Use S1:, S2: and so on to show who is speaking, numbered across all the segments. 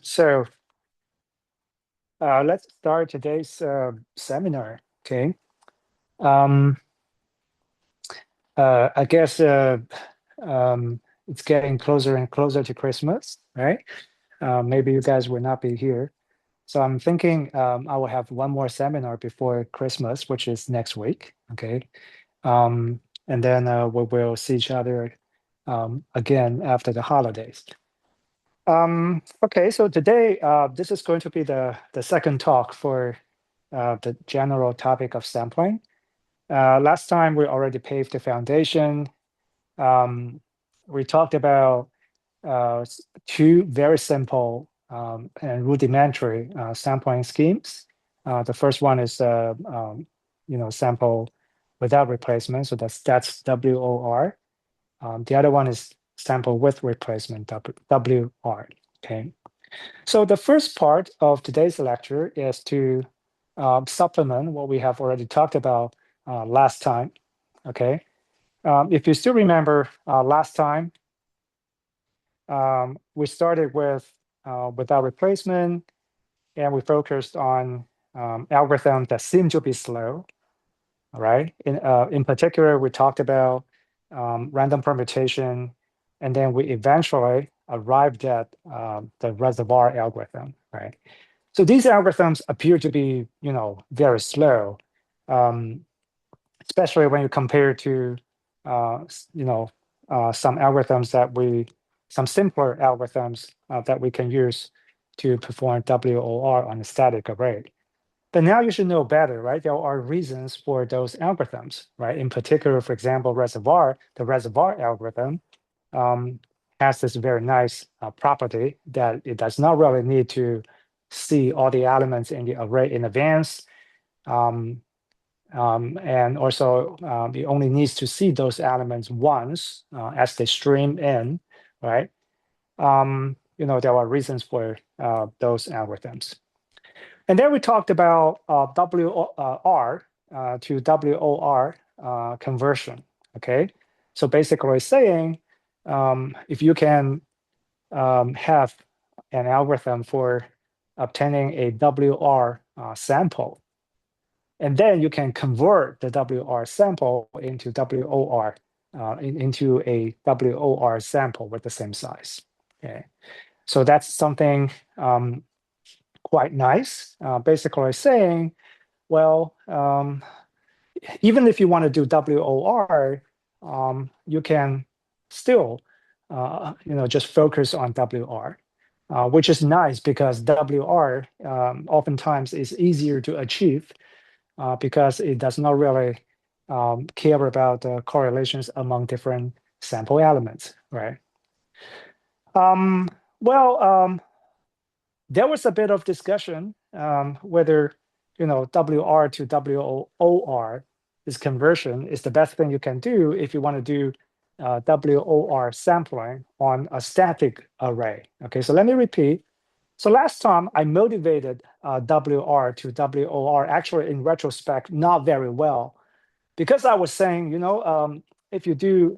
S1: So let's start today's seminar. Okay. Um, I guess it's getting closer and closer to Christmas, right? Maybe you guys will not be here. So I'm thinking I will have one more seminar before Christmas, which is next week. Okay. And then we will see each other again after the holidays. Okay, so today this is going to be the second talk for the general topic of sampling. Last time we already paved the foundation. Um, we talked about two very simple and rudimentary sampling schemes. The first one is sample without replacement, so that's WOR. The other one is sample with replacement, WR. Okay. So the first part of today's lecture is to supplement what we have already talked about last time. Okay. If you still remember last time, we started with without replacement, and we focused on algorithms that seem to be slow. All right. In particular, we talked about random permutation, and then we eventually arrived at the reservoir algorithm. Right. So these algorithms appear to be, very slow, um, especially when you compare to, some simpler algorithms that we can use to perform WOR on a static array. But now you should know better, right? There are reasons for those algorithms, right? In particular, for example, the reservoir algorithm um, has this very nice property that it does not really need to see all the elements in the array in advance. And also, it only needs to see those elements once as they stream in, right? There are reasons for those algorithms. And then we talked about WR to WOR conversion. Okay, so basically saying if you can have an algorithm for obtaining a WR sample, and then you can convert the WR sample into WOR into a WOR sample with the same size. Okay, so that's something quite nice. Basically saying, well, even if you want to do WOR, you can still, just focus on WR, which is nice because WR oftentimes is easier to achieve because it does not really care about the correlations among different sample elements, right? Um, well, there was a bit of discussion whether WR to WOR, this conversion, is the best thing you can do if you want to do WOR sampling on a static array. Okay, so let me repeat. So last time I motivated WR to WOR, actually in retrospect, not very well, because I was saying, if you do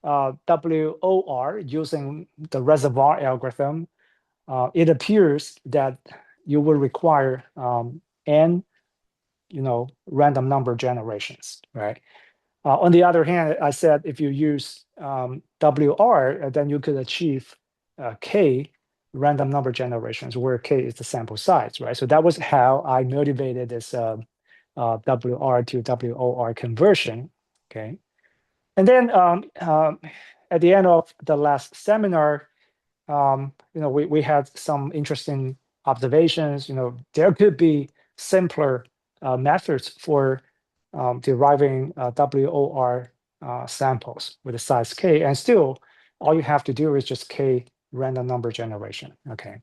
S1: WOR using the reservoir algorithm, it appears that you will require n, random number generations, right? On the other hand, I said if you use WR, then you could achieve k random number generations, where k is the sample size, right? So that was how I motivated this WR to WOR conversion, okay? And then at the end of the last seminar, we had some interesting observations. There could be simpler methods for deriving WOR samples with a size k, and still all you have to do is just k random number generation. Okay.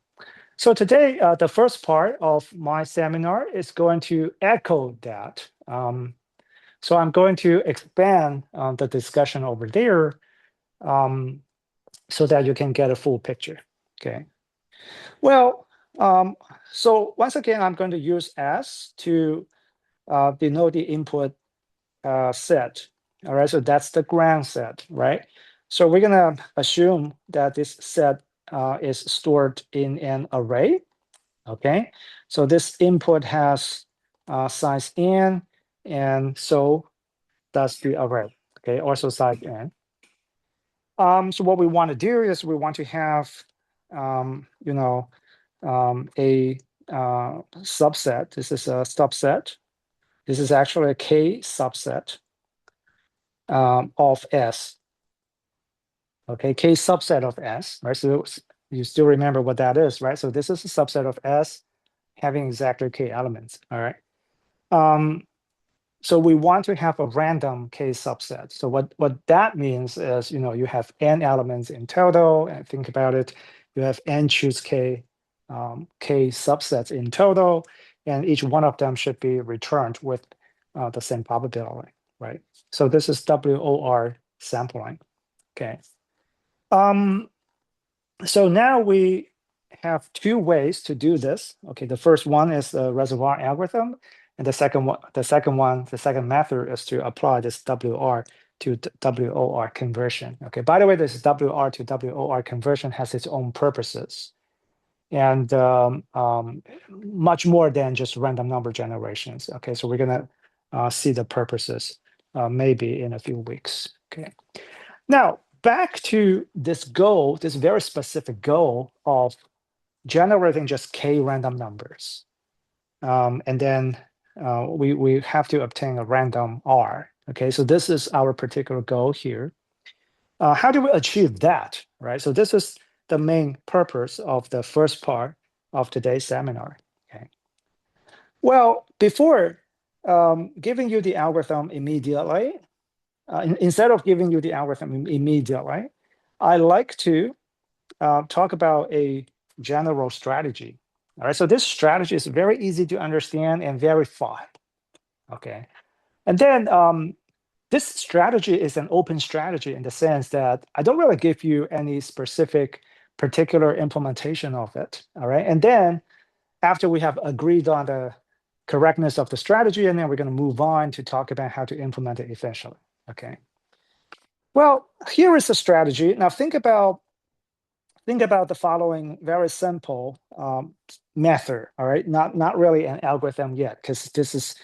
S1: So today, the first part of my seminar is going to echo that. So I'm going to expand the discussion over there so that you can get a full picture. Okay. Well, so once again, I'm going to use S to denote the input set. All right, so that's the ground set, right? So we're gonna assume that this set is stored in an array. Okay, so this input has size n, and so does the array. Okay, also size n. So what we want to do is we want to have, you know, a subset. This is a subset. This is actually a K subset of S. Okay, K subset of S, right? So you still remember what that is, right? So this is a subset of S having exactly K elements, all right? So we want to have a random K subset. So what that means is, you know, you have n elements in total, and think about it, you have n choose K, K subsets in total, and each one of them should be returned with the same probability, right? So this is WOR sampling, okay? So now we have two ways to do this. Okay, the first one is the reservoir algorithm, and the second method is to apply this WR to WOR conversion. Okay, by the way, this WR to WOR conversion has its own purposes, and much more than just random number generations. Okay, so we're gonna see the purposes maybe in a few weeks. Okay, now back to this goal, this very specific goal of generating just K random numbers. And then we have to obtain a random R. Okay, so this is our particular goal here. How do we achieve that, right? So this is the main purpose of the first part of today's seminar. Okay. Well, before giving you the algorithm immediately, instead of giving you the algorithm immediately, I like to talk about a general strategy. All right, so this strategy is very easy to understand and very fun. Okay, and then this strategy is an open strategy in the sense that I don't really give you any specific particular implementation of it. All right, and then after we have agreed on the correctness of the strategy, and then we're going to move on to talk about how to implement it efficiently. Okay. Well, here is the strategy. Now think about the following very simple method, all right? Not really an algorithm yet, because this is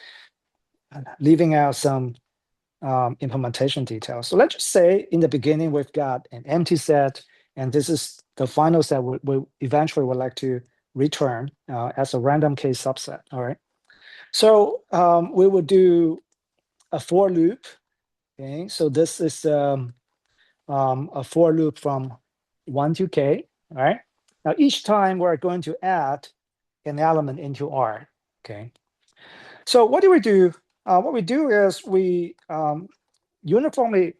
S1: leaving out some implementation details. So let's just say in the beginning, we've got an empty set, and this is the final set we eventually would like to return as a random K subset, all right? So we will do a for loop, okay? So this is a for loop from 1 to K, all right? Now, each time we're going to add an element into R, okay? So what do we do? What we do is we uniformly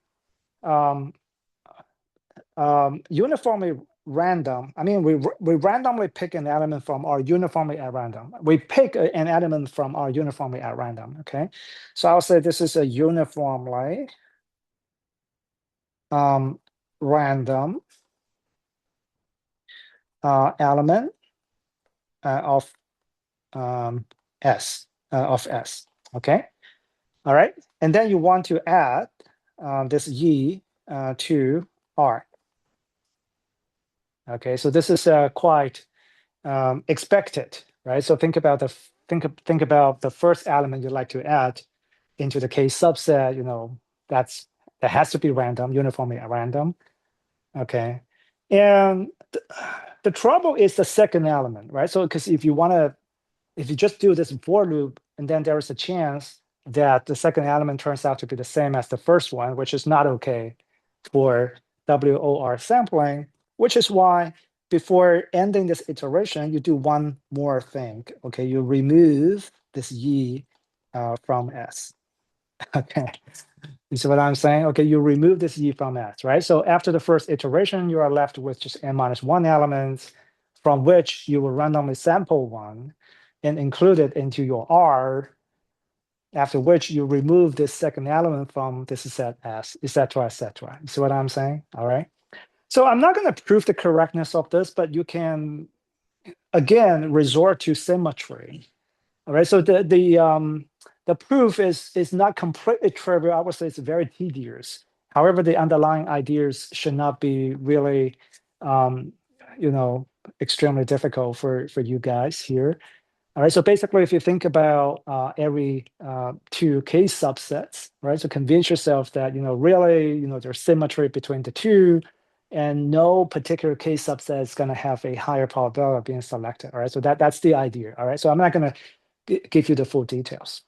S1: random. I mean, we randomly pick an element from our uniformly at random. We pick an element from our uniformly at random, okay? So I'll say this is a uniformly random element of S, okay? All right, and then you want to add this E to R. Okay, so this is quite expected, right? So think about the first element you'd like to add into the K subset. You know, that has to be random, uniformly at random. Okay, and the trouble is the second element, right? So because if you just do this for loop, and then there is a chance that the second element turns out to be the same as the first one, which is not okay for WOR sampling, which is why before ending this iteration, you do one more thing. Okay, you remove this E from S. Okay, you see what I'm saying? Okay, you remove this E from S, right? So after the first iteration, you are left with just n-1 elements from which you will randomly sample one and include it into your R, after which you remove this second element from this set S, et cetera, et cetera. You see what I'm saying? All right. So I'm not going to prove the correctness of this, but you can, again, resort to symmetry. All right. So the proof is not completely trivial. I would say it's very tedious. However, the underlying ideas should not be really extremely difficult for you guys here. All right, so basically, if you think about every two case subsets, right? So convince yourself that really there's symmetry between the two, and no particular case subset is going to have a higher probability of being selected. All right, so that's the idea. All right, so I'm not going to give you the full details.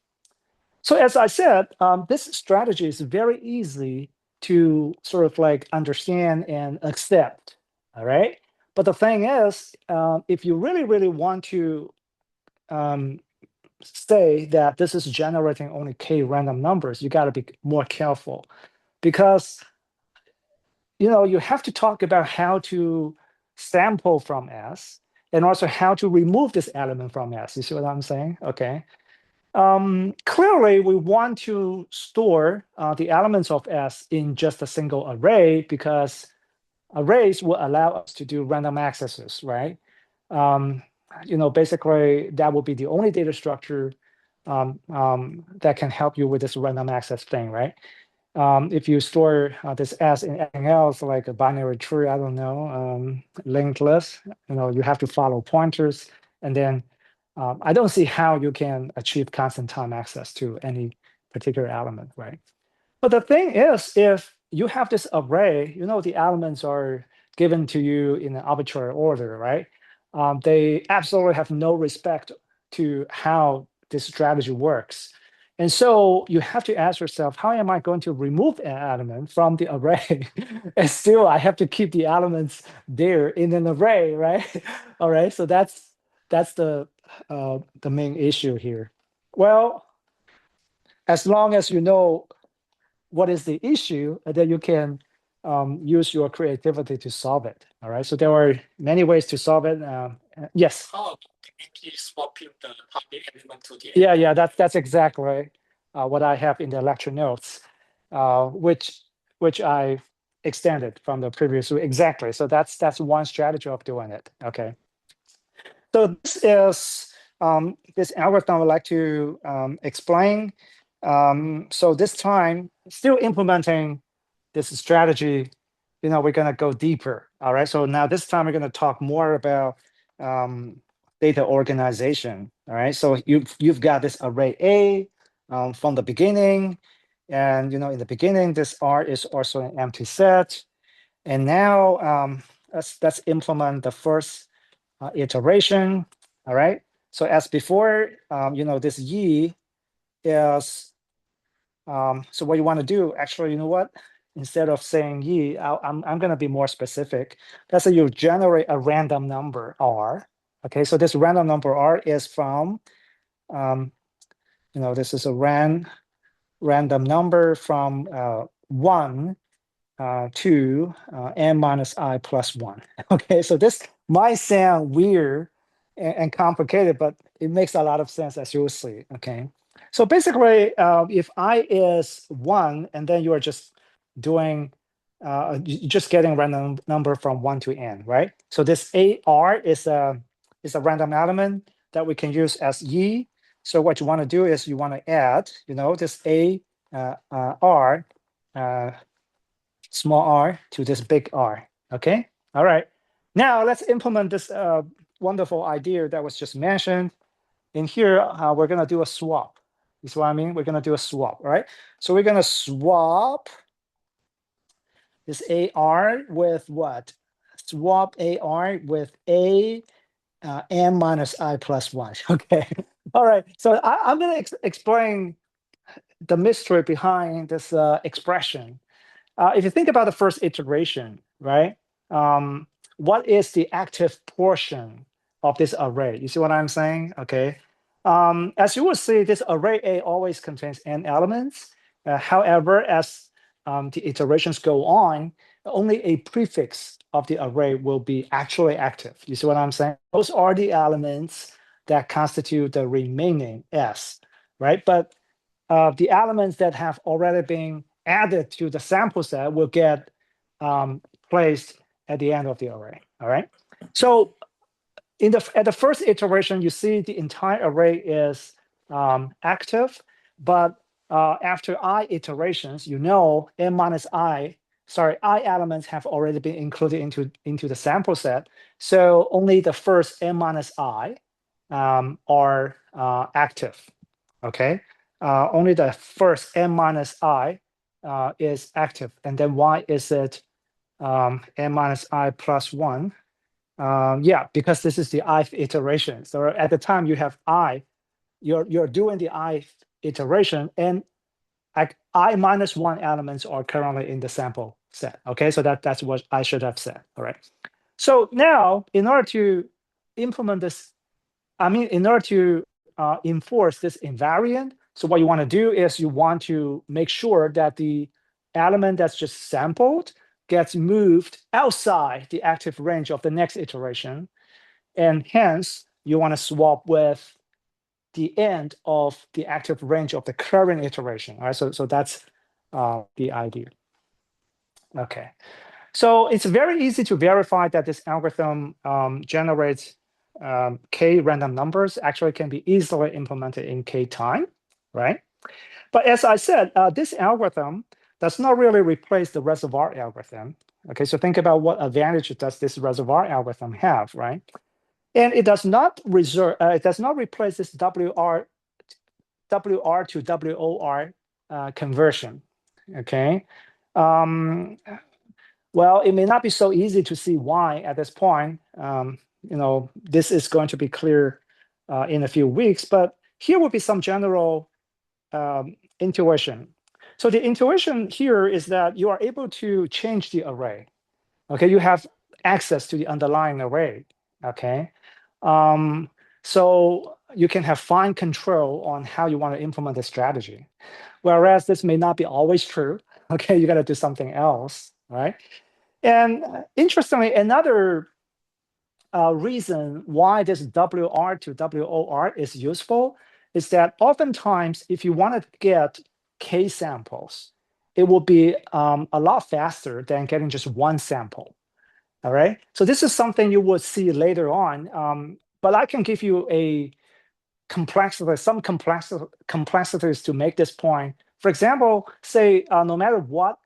S1: So as I said, this strategy is very easy to sort of like understand and accept. All right, but the thing is, if you really, really want to say that this is generating only k random numbers, you got to be more careful, because you have to talk about how to sample from S, and also how to remove this element from S. You see what I'm saying? Okay. Clearly, we want to store the elements of S in just a single array, because arrays will allow us to do random accesses, right? Basically, that will be the only data structure that can help you with this random access thing, right? If you store this S in anything else, like a binary tree, I don't know, linked list, you have to follow pointers, and then I don't see how you can achieve constant time access to any particular element, right? But the thing is, if you have this array, the elements are given to you in an arbitrary order, right? They absolutely have no respect to how this strategy works. And so you have to ask yourself, how am I going to remove an element from the array? And still I have to keep the elements there in an array, right? All right, so that's the main issue here. Well, as long as you know what is the issue, and then you can use your creativity to solve it. All right. So there are many ways to solve it. Yes.
S2: Oh, technically swapping the public element to the
S1: Yeah. That's exactly what I have in the lecture notes, which I extended from the previous. Exactly. So that's one strategy of doing it. Okay. So this is this algorithm I would like to explain. So this time, still implementing this strategy, we're going to go deeper. All right. So now this time we're going to talk more about data organization. All right. So you've got this array A from the beginning, and in the beginning this R is also an empty set. And now let's implement the first iteration. All right. So as before, this Y is, so what you want to do, actually, you know what? Instead of saying Y, I'm going to be more specific. Let's say you generate a random number R. Okay, so this random number R is from, this is a random number from 1 to n minus I plus 1. Okay, so this might sound weird and complicated, but it makes a lot of sense, as you'll see. Okay, so basically, if I is 1, and then you are just doing, just getting a random number from 1 to n, right? So this AR is a random element that we can use as Y. So what you want to do is you want to add, this R, small r to this big R. Okay. All right. Now let's implement this wonderful idea that was just mentioned. In here, we're going to do a swap. You see what I mean? We're going to do a swap, right? So we're going to swap this AR with what? Swap AR with n minus I plus 1. Okay. All right. So I'm going to explain the mystery behind this expression. If you think about the first iteration, right? What is the active portion of this array? You see what I'm saying? Okay. As you will see, this array A always contains n elements. However, as the iterations go on, only a prefix of the array will be actually active. You see what I'm saying? Those are the elements that constitute the remaining S, right? But the elements that have already been added to the sample set will get placed at the end of the array. All right. So at the first iteration, you see the entire array is active, but after I iterations, n minus I I elements have already been included into the sample set. So only the first n minus I are active. Okay, only the first n minus I is active, and then why is it n minus I plus 1? Yeah, because this is the ith iteration. So at the time you have I, you're doing the ith iteration, and I minus 1 elements are currently in the sample set. Okay, so that's what I should have said. All right. So now, in order to implement this, in order to enforce this invariant, so what you want to do is you want to make sure that the element that's just sampled gets moved outside the active range of the next iteration. And hence, you want to swap with the end of the active range of the current iteration. All right, so that's the idea. Okay, so it's very easy to verify that this algorithm generates k random numbers. Actually, can be easily implemented in k time, right? But as I said, this algorithm does not really replace the reservoir algorithm. Okay, so think about what advantage does this reservoir algorithm have, right? And it does not replace this WR to WOR conversion. Okay. Well, it may not be so easy to see why at this point. This is going to be clear in a few weeks, but here will be some general intuition. So the intuition here is that you are able to change the array. Okay, you have access to the underlying array. Okay, so you can have fine control on how you want to implement the strategy. Whereas this may not be always true. Okay, you got to do something else, right? And interestingly, another reason why this WR to WOR is useful is that oftentimes, if you want to get k samples, it will be a lot faster than getting just one sample. All right. So this is something you will see later on. But I can give you some complexities to make this point. For example, say no matter what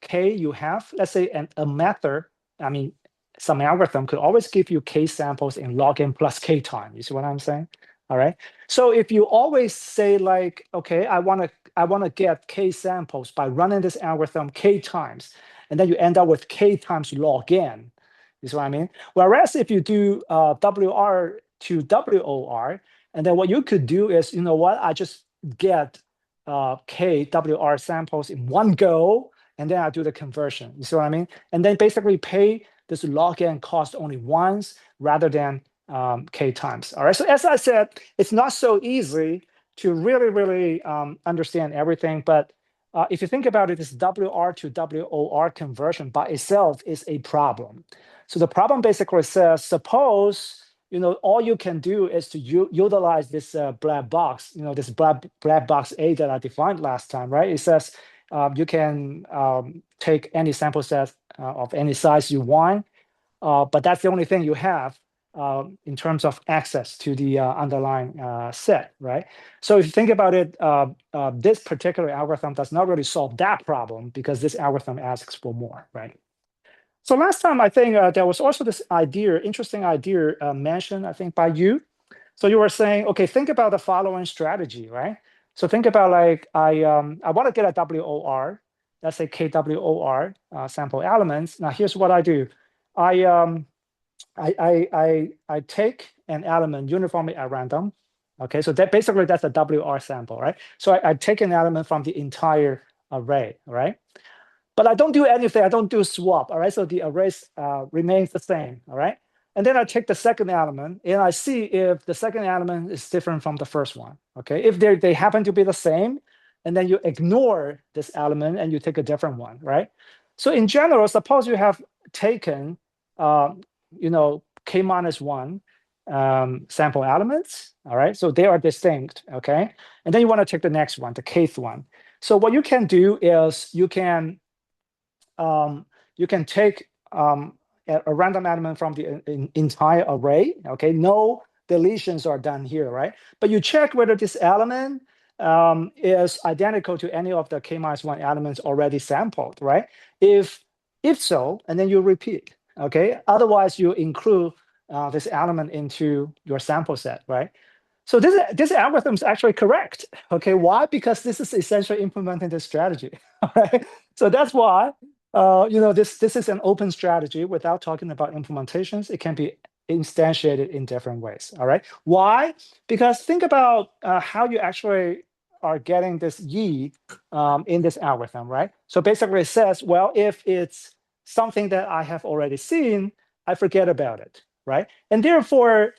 S1: k you have, let's say a method, some algorithm could always give you k samples in log n plus k time. You see what I'm saying? All right. So if you always say like, okay, I want to get k samples by running this algorithm k times, and then you end up with k times log n. You see what I mean? Whereas if you do WR to WOR, and then what you could do is, you know what, I just get k WR samples in one go, and then I do the conversion. You see what I mean? And then basically pay this log n cost only once rather than k times. All right. So as I said, it's not so easy to really understand everything. But if you think about it, this WR to WOR conversion by itself is a problem. So the problem basically says, suppose all you can do is to utilize this black box, this black box A that I defined last time, right? It says you can take any sample set of any size you want, but that's the only thing you have in terms of access to the underlying set, right? So if you think about it, this particular algorithm does not really solve that problem because this algorithm asks for more, right? So last time, I think there was also this interesting idea mentioned, I think, by you. So you were saying, okay, think about the following strategy, right? So think about like, I want to get a WOR, let's say KWOR sample elements. Now here's what I do. I take an element uniformly at random. Okay, so that's a WR sample, right? So I take an element from the entire array, right? But I don't do anything. I don't do swap. All right. So the array remains the same. All right. And then I take the second element and I see if the second element is different from the first one. Okay. If they happen to be the same, and then you ignore this element and you take a different one. Right. So in general, suppose you have taken, k minus 1 sample elements. All right. So they are distinct. Okay. And then you want to take the next one, the kth one. So what you can do is you can take a random element from the entire array. Okay, no deletions are done here, right? But you check whether this element is identical to any of the k-1 elements already sampled, right? If so, and then you repeat, okay? Otherwise, you include this element into your sample set, right? So this algorithm is actually correct, okay? Why? Because this is essentially implementing this strategy, all right? So that's why, this is an open strategy without talking about implementations. It can be instantiated in different ways, all right? Why? Because think about how you actually are getting this E in this algorithm, right? So basically it says, well, if it's something that I have already seen, I forget about it, right? And therefore,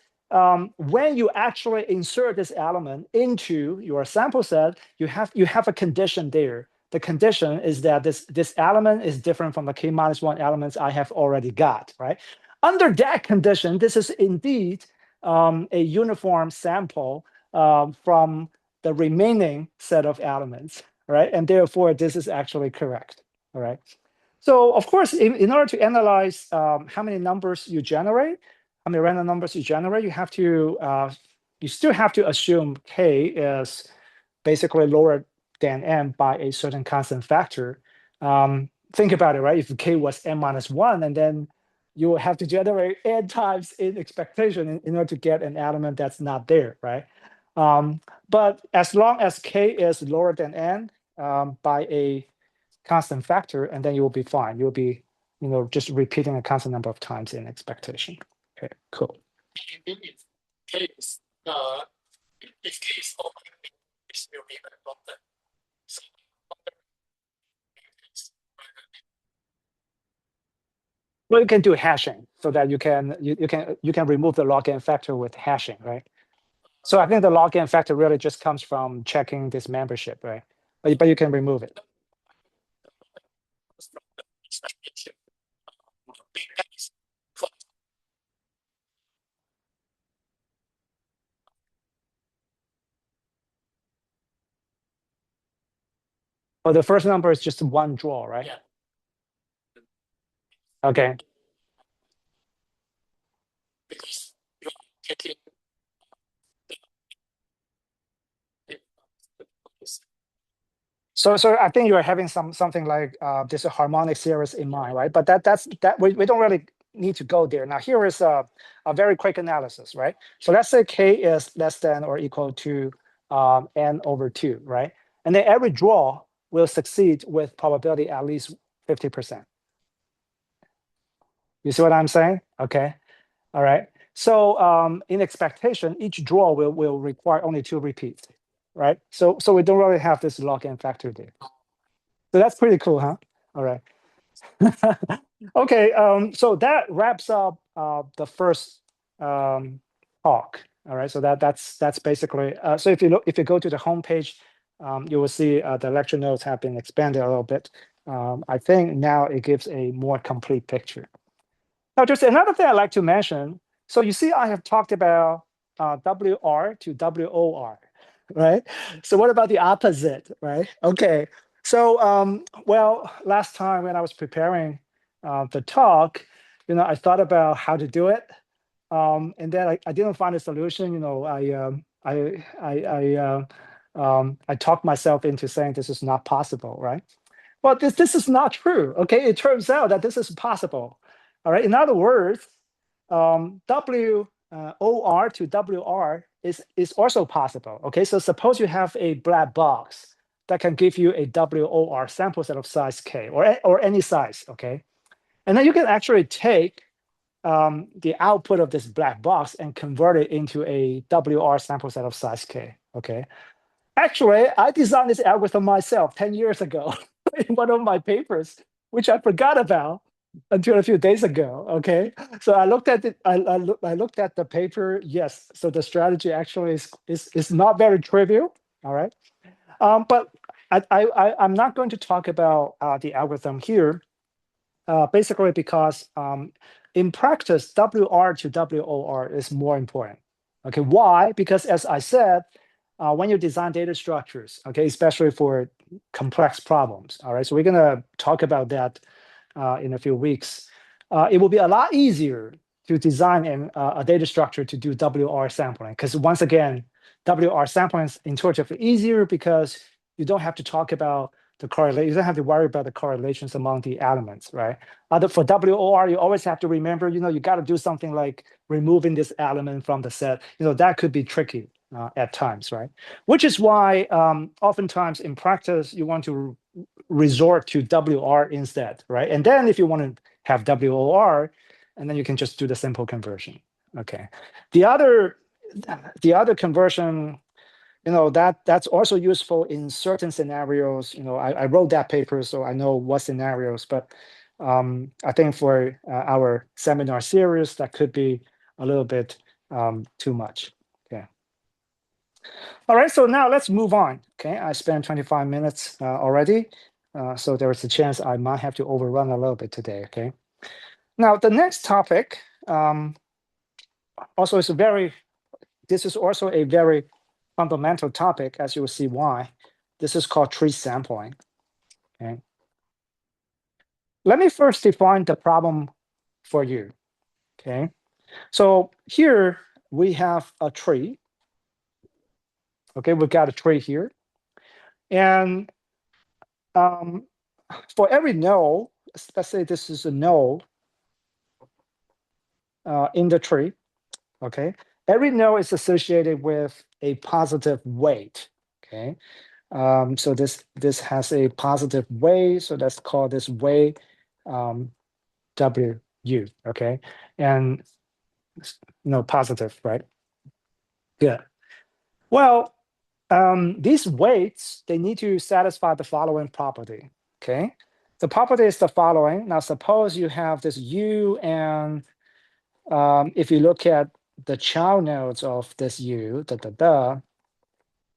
S1: when you actually insert this element into your sample set, you have a condition there. The condition is that this element is different from the k-1 elements I have already got, right? Under that condition, this is indeed a uniform sample from the remaining set of elements, right? And therefore, this is actually correct, all right? So of course, in order to analyze how many numbers you generate, how many random numbers you generate, you still have to assume k is basically lower than n by a certain constant factor. Think about it, right? If k was n-1, and then you will have to generate n times in expectation in order to get an element that's not there, right? But as long as k is lower than n by a constant factor, and then you will be fine. You'll be, just repeating a constant number of times in expectation. Okay, cool.
S2: Maybe if case, if case of this will be a problem. So,
S1: Well, you can do hashing so that you can remove the log n factor with hashing, right? So I think the log n factor really just comes from checking this membership, right? But you can remove it.
S2: from the expectation, big case,
S1: Oh, the first number is just one draw, right?
S2: Yeah.
S1: Okay.
S2: because you are taking
S1: So I think you're having something like this harmonic series in mind, right? But that's we don't really need to go there. Now here is a very quick analysis, right? So let's say k is less than or equal to n/2, right? And then every draw will succeed with probability at least 50%. You see what I'm saying? Okay. All right. So in expectation, each draw will require only 2 repeats, right? So we don't really have this log n factor there. So that's pretty cool, huh? All right. Okay. So that wraps up the first talk. All right. So that's basically. So if you go to the homepage, you will see the lecture notes have been expanded a little bit. I think now it gives a more complete picture. Now, there's another thing I'd like to mention. So you see, I have talked about WR to WOR, right? So what about the opposite, right? Okay. So, well, last time when I was preparing the talk, I thought about how to do it, and then I didn't find a solution. I talked myself into saying this is not possible, right? Well, this is not true. Okay, it turns out that this is possible. All right. In other words, WOR to WR is also possible. Okay, so suppose you have a black box that can give you a WOR sample set of size k or any size. Okay, and then you can actually take the output of this black box and convert it into a WR sample set of size k. Okay, actually, I designed this algorithm myself 10 years ago in one of my papers, which I forgot about until a few days ago. Okay, so I looked at it. I looked at the paper. Yes, so the strategy actually is not very trivial. All right, but I'm not going to talk about the algorithm here, basically because in practice, WR to WOR is more important. Okay, why? Because as I said, when you design data structures, okay, especially for complex problems, all right, so we're gonna talk about that in a few weeks. It will be a lot easier to design a data structure to do WR sampling. Because once again, WR sampling is intuitively easier because you don't have to talk about the correlation. You don't have to worry about the correlations among the elements, right? For WOR, you always have to remember, you got to do something like removing this element from the set. That could be tricky at times, right? Which is why oftentimes in practice, you want to resort to WR instead, right? And then if you want to have WOR, and then you can just do the simple conversion. Okay. The other conversion, that's also useful in certain scenarios. I wrote that paper, so I know what scenarios, but I think for our seminar series, that could be a little bit too much. Okay. All right, so now let's move on. Okay, I spent 25 minutes already, so there is a chance I might have to overrun a little bit today. Okay. Now the next topic also is this is also a very fundamental topic, as you will see why. This is called tree sampling. Okay. Let me first define the problem for you. Okay. So here we have a tree. Okay, we've got a tree here. And for every node, let's say this is a node in the tree. Okay. Every node is associated with a positive weight. Okay. So this has a positive weight, so let's call this weight WU, okay? And positive, right? Good. Well, these weights, they need to satisfy the following property, okay? The property is the following. Now, suppose you have this U, and if you look at the child nodes of this U,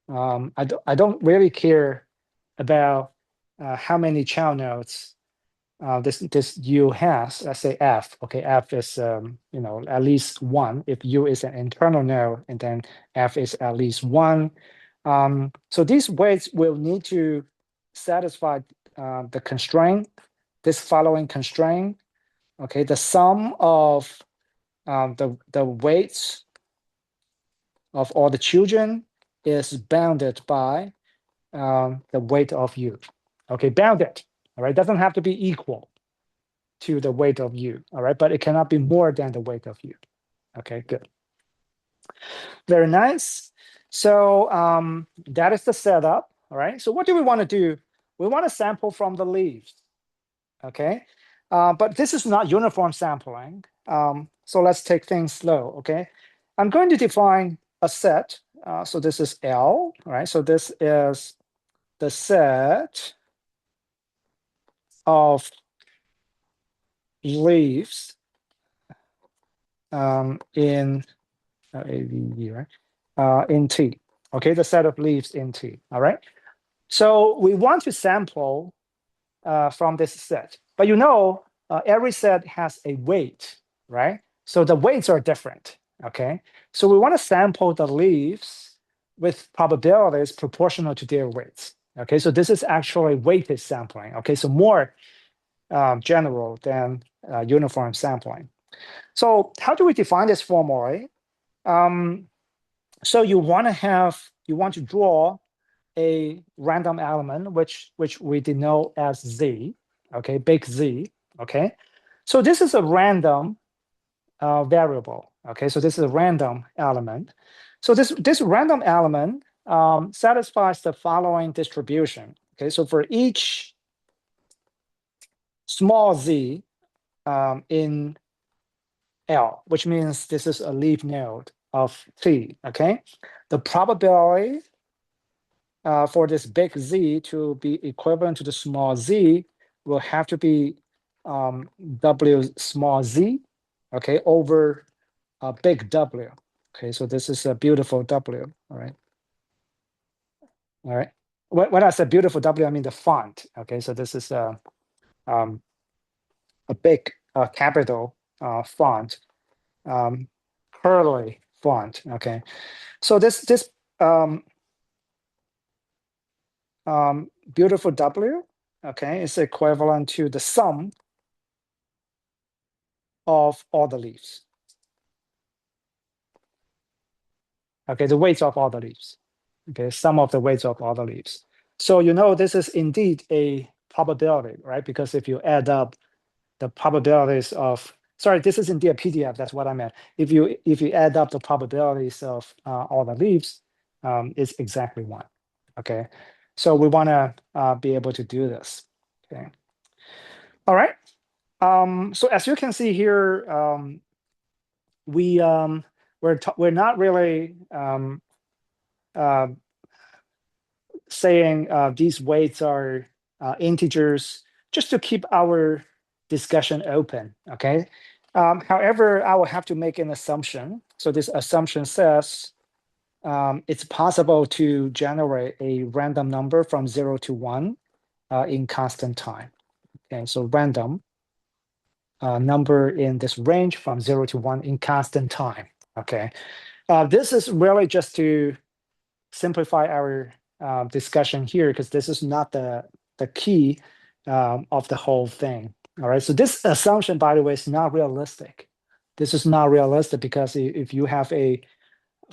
S1: I don't really care about how many child nodes this U has. Let's say F. Okay, F is at least one. If U is an internal node, and then F is at least one. So these weights will need to satisfy the constraint. This following constraint. Okay, the sum of the weights of all the children is bounded by the weight of U. Okay, bounded. All right, doesn't have to be equal to the weight of U. All right, but it cannot be more than the weight of U. Okay, good. Very nice. So that is the setup. All right. So what do we want to do? We want to sample from the leaves. Okay. But this is not uniform sampling. So let's take things slow. Okay. I'm going to define a set. So this is L. All right. So this is the set of leaves in AVE, right? In T. Okay, the set of leaves in T. All right. So we want to sample from this set, but every set has a weight, right? So the weights are different. Okay. So we want to sample the leaves with probabilities proportional to their weights. Okay. So this is actually weighted sampling. Okay. So more general than uniform sampling. So how do we define this formally? So you want to draw a random element, which we denote as Z, okay, big Z, okay? So this is a random variable, okay? So this is a random element. So this random element satisfies the following distribution, okay? So for each small z in L, which means this is a leaf node of T, okay? The probability for this big Z to be equivalent to the small z will have to be W small z, okay, over a big W. Okay, so this is a beautiful W, all right? All right. When I say beautiful W, I mean the font, okay? So this is a big capital font, curly font, okay? So this beautiful W, okay, is equivalent to the sum of all the leaves. Okay, the weights of all the leaves. Okay, sum of the weights of all the leaves. So you know this is indeed a probability, right? Because if you add up the probabilities of, sorry, this is indeed a PDF, that's what I meant. If you add up the probabilities of all the leaves, it's exactly 1. Okay, so we want to be able to do this. Okay, all right. So as you can see here, we're not really saying these weights are integers just to keep our discussion open. Okay. However, I will have to make an assumption. So this assumption says it's possible to generate a random number from 0 to 1 in constant time. Okay, so random number in this range from 0 to 1 in constant time. Okay, this is really just to simplify our discussion here, because this is not the key of the whole thing. All right, so this assumption, by the way, is not realistic. This is not realistic because if you have a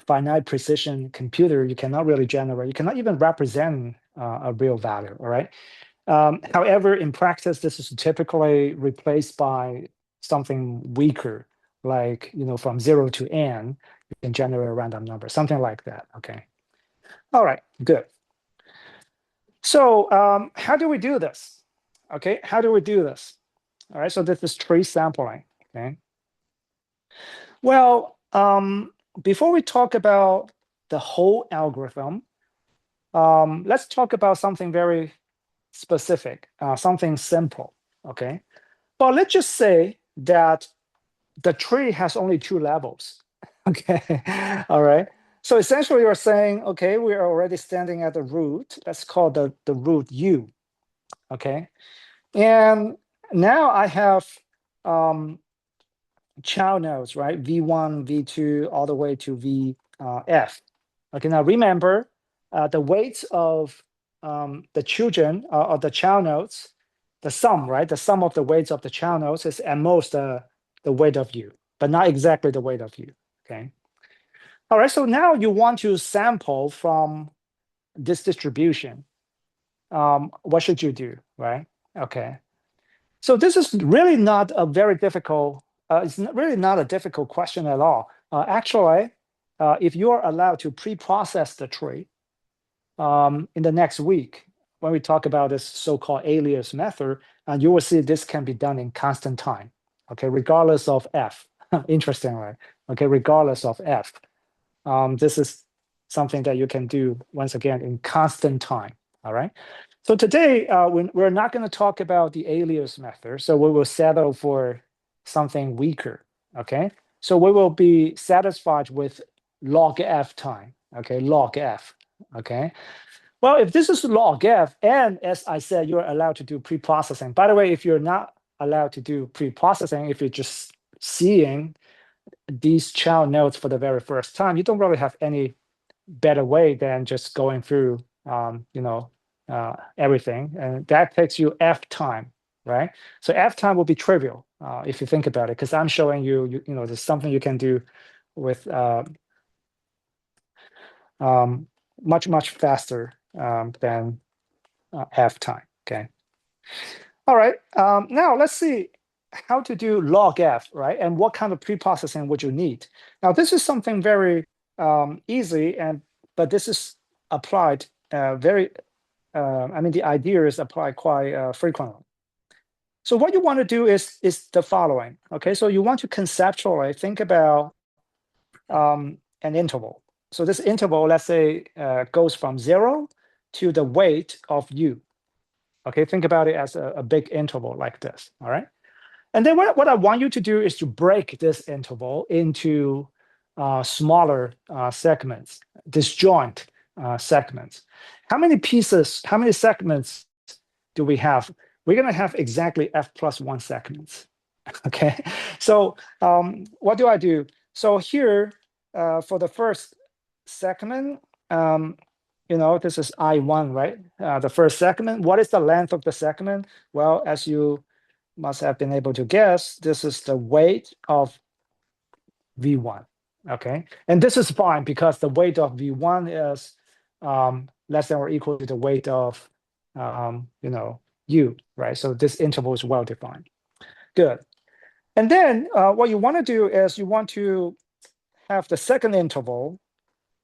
S1: finite precision computer, you cannot really generate, you cannot even represent a real value. All right. However, in practice, this is typically replaced by something weaker, like from 0 to n, you can generate a random number, something like that. Okay. All right, good. So how do we do this? Okay, how do we do this? All right, so this is tree sampling. Okay. Well, before we talk about the whole algorithm, let's talk about something very specific, something simple. Okay. But let's just say that the tree has only 2 levels. Okay. All right. So essentially you're saying, okay, we are already standing at the root. Let's call the root U. Okay. And now I have child nodes, right? V1, V2, all the way to VF. Okay, now remember the weights of the children of the child nodes, the sum, right? The sum of the weights of the child nodes is at most the weight of U, but not exactly the weight of U. Okay. All right, so now you want to sample from this distribution. What should you do, right? Okay. So this is really not a very difficult, really not a difficult question at all. Actually, if you are allowed to pre-process the tree in the next week, when we talk about this so-called alias method, you will see this can be done in constant time, okay, regardless of F. Interestingly, okay, regardless of F. This is something that you can do, once again, in constant time, all right? So today, we're not going to talk about the alias method, so we will settle for something weaker, okay? So we will be satisfied with log F time, okay, log F, okay? Well, if this is log F, and as I said, you're allowed to do pre-processing. By the way, if you're not allowed to do pre-processing, if you're just seeing these child nodes for the very first time, you don't really have any better way than just going through, everything, and that takes you F time, right? So F time will be trivial if you think about it, because I'm showing you, there's something you can do with much faster than F time. Okay. All right. Now let's see how to do log F, right? And what kind of pre-processing would you need? Now this is something very easy, but this is applied very. The idea is applied quite frequently. So what you want to do is the following. Okay, so you want to conceptually think about an interval. So this interval, let's say, goes from 0 to the weight of U. Okay, think about it as a big interval like this. All right. And then what I want you to do is to break this interval into smaller segments, disjoint segments. How many pieces, how many segments do we have? We're going to have exactly F+1 segments. Okay, so what do I do? So here, for the first segment, this is I1, right? The first segment. What is the length of the segment? Well, as you must have been able to guess, this is the weight of V1. Okay, and this is fine because the weight of V1 is less than or equal to the weight of U, right? So this interval is well defined. Good. And then what you want to do is you want to have the second interval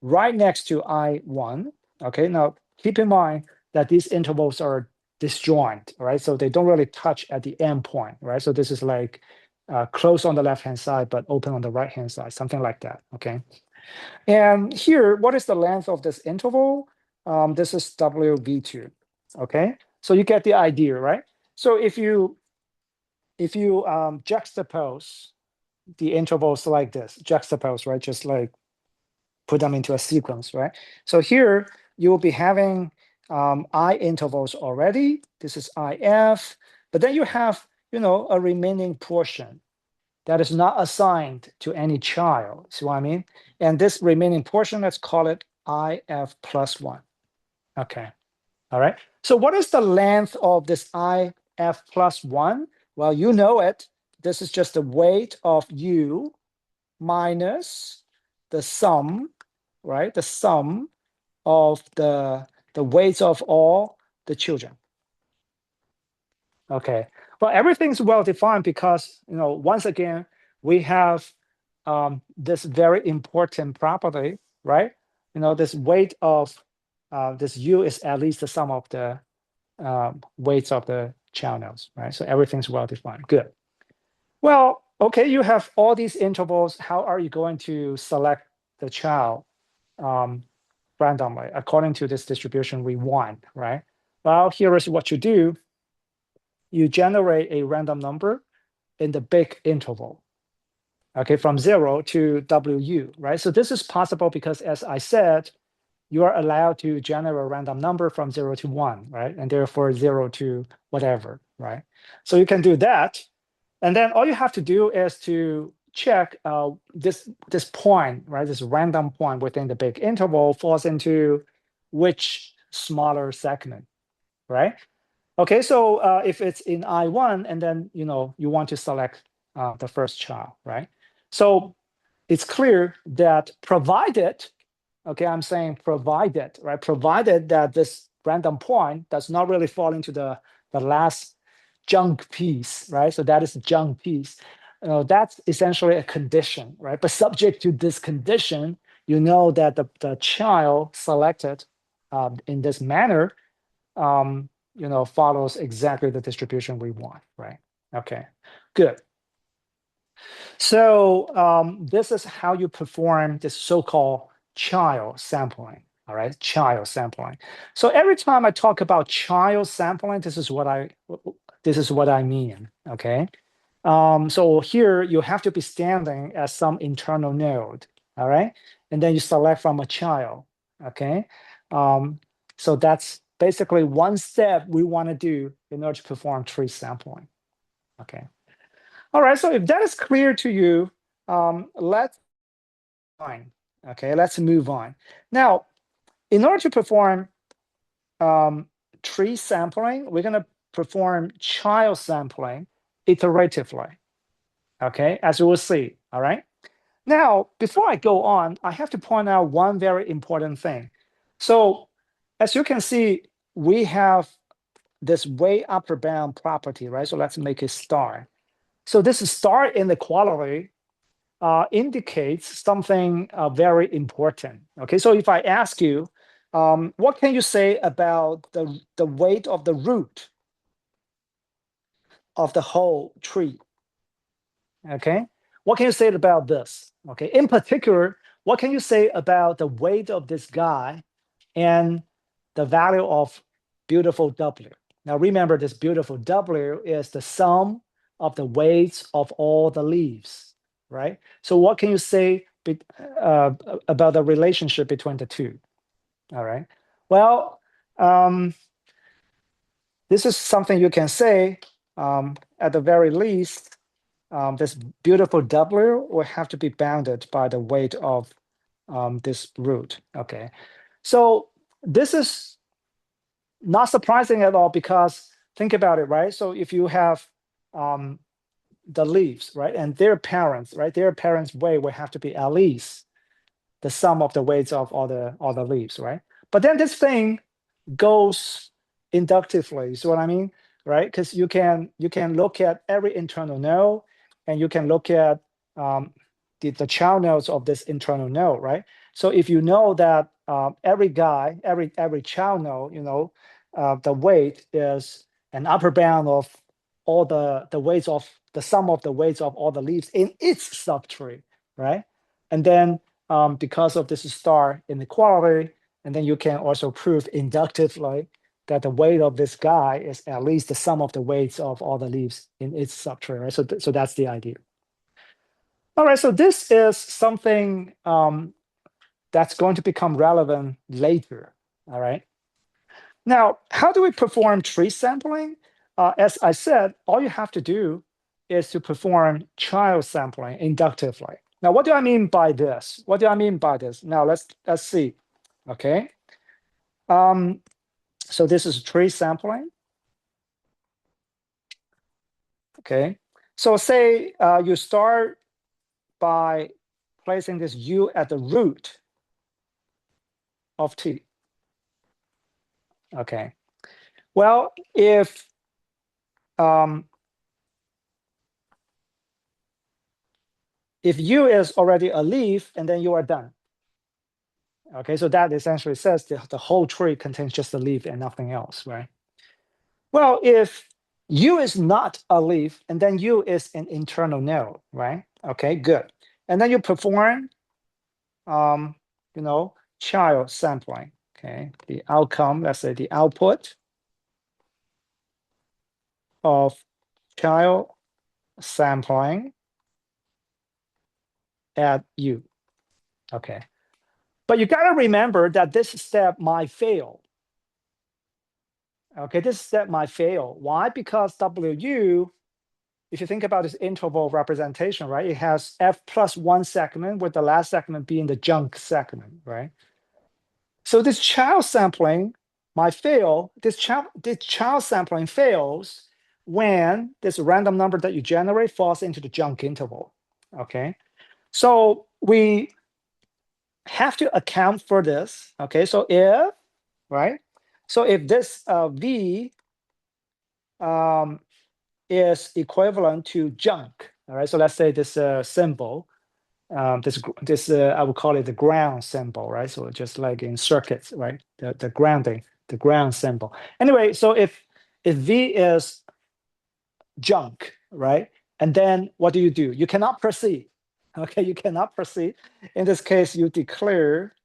S1: right next to I1. Okay, now keep in mind that these intervals are disjoint, right? So they don't really touch at the end point, right? So this is like close on the left-hand side, but open on the right-hand side, something like that, okay? And here, what is the length of this interval? This is WV2, okay? So you get the idea, right? So if you juxtapose the intervals like this, juxtapose, right? Just like put them into a sequence, right? So here you will be having I intervals already. This is IF, but then you have, a remaining portion that is not assigned to any child. See what I mean? And this remaining portion, let's call it IF plus 1. Okay. All right. So what is the length of this IF plus 1? Well, you know it. This is just the weight of U minus the sum, right? The sum of the weights of all the children. Okay. Well, everything's well defined because, once again, we have this very important property, right? This weight of this U is at least the sum of the weights of the channels, right? So everything's well defined. Good. Well, okay, you have all these intervals. How are you going to select the child randomly according to this distribution we want, right? Well, here is what you do. You generate a random number in the big interval, okay, from 0 to WU, right? So this is possible because, as I said, you are allowed to generate a random number from 0 to 1, right? And therefore 0 to whatever, right? So you can do that. And then all you have to do is to check this point, right? This random point within the big interval falls into which smaller segment, right? Okay, so if it's in I1, and then you want to select the first child, right? So it's clear that provided, okay, I'm saying provided, right? Provided that this random point does not really fall into the last junk piece, right? So that is a junk piece. That's essentially a condition, right? But subject to this condition, you know that the child selected in this manner, follows exactly the distribution we want, right? Okay, good. So this is how you perform this so-called child sampling. All right, child sampling. So every time I talk about child sampling, this is what I mean. Okay. So here you have to be standing at some internal node. All right, and then you select from a child. Okay. So that's basically one step we want to do in order to perform tree sampling. Okay. All right, so if that is clear to you, let's move on. Now, in order to perform tree sampling, we're going to perform child sampling iteratively, okay, as we will see, all right? Now, before I go on, I have to point out one very important thing. So, as you can see, we have this way upper bound property, right? So let's make it star. So this star inequality indicates something very important. Okay, so if I ask you, what can you say about the weight of the root of the whole tree? Okay, what can you say about this? Okay, in particular, what can you say about the weight of this guy and the value of beautiful W? Now remember, this beautiful W is the sum of the weights of all the leaves, right? So what can you say about the relationship between the two? All right. Well, this is something you can say at the very least. This beautiful W will have to be bounded by the weight of this root. Okay. So this is not surprising at all because think about it, right? So if you have the leaves, right? And their parents, right? Their parents' weight will have to be at least the sum of the weights of all the leaves, right? But then this thing goes inductively. You see what I mean, right? Because you can look at every internal node, and you can look at the child nodes of this internal node, right? So if you know that every child node, the weight is an upper bound of all the weights of the sum of the weights of all the leaves in its subtree, right? And then because of this star inequality, and then you can also prove inductively that the weight of this guy is at least the sum of the weights of all the leaves in its subtree, right? So that's the idea. All right, so this is something that's going to become relevant later, all right? Now, how do we perform tree sampling? As I said, all you have to do is to perform child sampling inductively. Now, what do I mean by this? What do I mean by this? Now, let's see, okay? So this is tree sampling. Okay, so say you start by placing this U at the root of T. Okay, well, if U is already a leaf, and then you are done. Okay, so that essentially says the whole tree contains just a leaf and nothing else, right? Well, if U is not a leaf, and then U is an internal node, right? Okay, good. And then you perform, child sampling. Okay, the outcome, let's say the output of child sampling at U. Okay, but you gotta remember that this step might fail. Okay, this step might fail. Why? Because WU, if you think about this interval representation, right, it has F plus 1 segment, with the last segment being the junk segment, right? So this child sampling might fail. This child sampling fails when this random number that you generate falls into the junk interval. Okay, so we have to account for this. Okay, so if this V is equivalent to junk, all right, so let's say this symbol, this I would call it the ground symbol, right? So just like in circuits, right? The grounding, the ground symbol. Anyway, so if V is junk, right? And then what do? You cannot proceed. Okay, you cannot proceed. In this case, you declare,